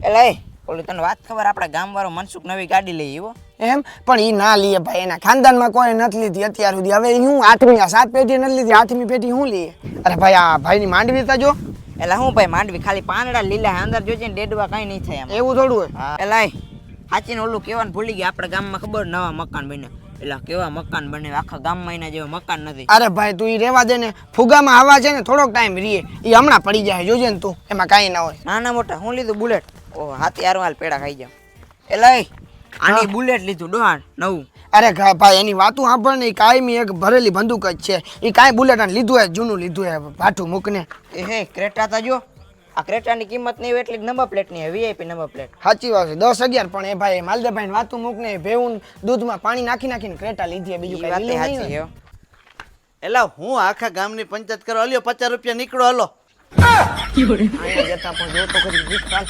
એટલે ઓલી તને વાત ખબર આપણા ગામવાળો મનસુખ નવી ગાડી લઈ આવ્યો એમ પણ ઈ ના લીએ ભાઈ, એના ખાનદાનમાં કોઈ નથી લીધી અત્યાર સુધી. હવે હું 8મી 7 પેઢી નથી લીધી, 8મી પેઢી હું લઈએ? અરે ભાઈ આ ભાઈની માંડવી તા જો. એટલે હું ભાઈ માંડવી ખાલી પાંદડા લીલા અંદર જોજે ને ડેડવા કઈ નહીં થાય એમ. એવું થોડું હોય. હા એટલે સાચીને ઓલું કહેવાનું ભૂલી ગયા, આપણા ગામમાં ખબર નવા મકાન બન્યા. એટલે કેવા મકાન બને આખા ગામમાં એના જેવા મકાન નથી. અરે ભાઈ તું ઈ રેવા દે ને, ફુગામાં હવા છે ને થોડોક ટાઈમ રીએ, ઈ હમણાં પડી જાય જોજે ને તું, એમાં કાંઈ ના હોય. નાના મોટા હું લીધું બુલેટ. ઓહ હાથી હારું હાલ પેડા ખાઈ જાવ. એટલે આની બુલેટ લીધું ડોહાણ નવું. અરે ભાઈ એની વાતું સાંભળ ને, કાયમી એક ભરેલી બંદૂક જ છે. એ કાંઈ બુલેટ લીધું હે, જૂનું લીધું હે, ભાઠું મૂકને. એ હે ક્રેટા તા જો, આ ક્રેટાની કિંમત નહીં હોય એટલી નંબર પ્લેટ ની વીઆઈપી નંબર પ્લેટ. સાચી વાત છે, 10-11 પણ એ ભાઈ માલદેભાઈ વાતું મૂકને, ભેવું દૂધમાં પાણી નાખીને ક્રેટા લીધી, બીજું કઈ લીધું નહીં હોય. એલા હું આખા ગામની પંચાયત કરવા, અલ્યો 50 રૂપિયા નીકળો, હલો. અહીંયા જતા પણ જો તો ખરી ભીખ ચાલ.